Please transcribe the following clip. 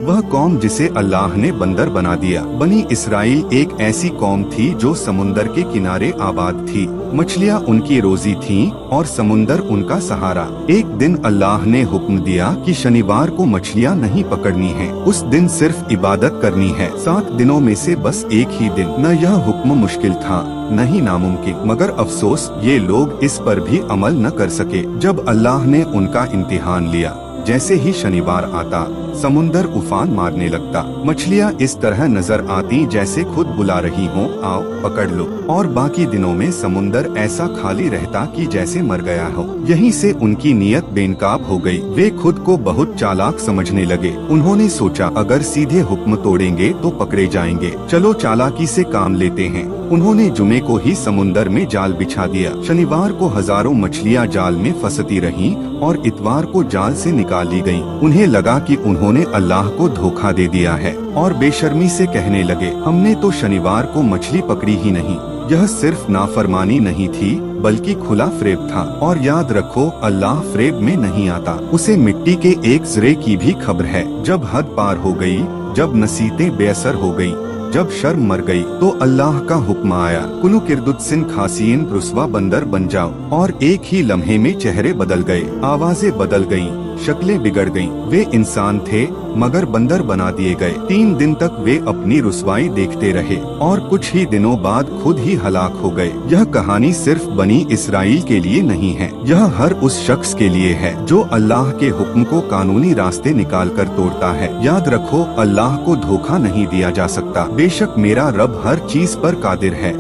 वह कौम जिसे अल्लाह ने बंदर बना दिया। बनी इसराइल एक ऐसी कौम थी जो समुंदर के किनारे आबाद थी। मछलियाँ उनकी रोजी थीं और समुंदर उनका सहारा। एक दिन अल्लाह ने हुक्म दिया कि शनिवार को मछलियाँ नहीं पकड़नी है, उस दिन सिर्फ इबादत करनी है। 7 दिनों में से बस एक ही दिन। न यह हुक्म मुश्किल था न ही नामुमकिन, मगर अफसोस ये लोग इस पर भी अमल न कर सके। जब अल्लाह ने उनका इम्तिहान लिया, जैसे ही शनिवार आता समुंदर उफान मारने लगता। मछलियाँ इस तरह नजर आती जैसे खुद बुला रही हों, आओ पकड़ लो। और बाकी दिनों में समुंदर ऐसा खाली रहता कि जैसे मर गया हो। यहीं से उनकी नीयत बेनकाब हो गई। वे खुद को बहुत चालाक समझने लगे। उन्होंने सोचा अगर सीधे हुक्म तोड़ेंगे तो पकड़े जाएंगे, चलो चालाकी से काम लेते हैं। उन्होंने जुमे को ही समुंदर में जाल बिछा दिया। शनिवार को हजारों मछलियाँ जाल में फंसती रहीं और इतवार को जाल से निकाल ली गयी। उन्हें लगा कि उन्होंने अल्लाह को धोखा दे दिया है और बेशर्मी से कहने लगे, हमने तो शनिवार को मछली पकड़ी ही नहीं। यह सिर्फ नाफरमानी नहीं थी बल्कि खुला फ्रेब था। और याद रखो, अल्लाह फ्रेब में नहीं आता। उसे मिट्टी के एक जरे की भी खबर है। जब हद पार हो गई, जब नसीहतें बेअसर हो गई, जब शर्म मर गई, तो अल्लाह का हुक्म आया, कुलू किरदुत्सिन खासीन रुस्वा बंदर बन जाओ। और एक ही लम्हे में चेहरे बदल गए, आवाजें बदल गईं, शक्लें बिगड़ गईं। वे इंसान थे मगर बंदर बना दिए गए। 3 दिन तक वे अपनी रुसवाई देखते रहे और कुछ ही दिनों बाद खुद ही हलाक हो गए। यह कहानी सिर्फ बनी इसराइल के लिए नहीं है, यह हर उस शख्स के लिए है जो अल्लाह के हुक्म को कानूनी रास्ते निकाल कर तोड़ता है। याद रखो, अल्लाह को धोखा नहीं दिया जा सकता। बेशक मेरा रब हर चीज पर कादिर है।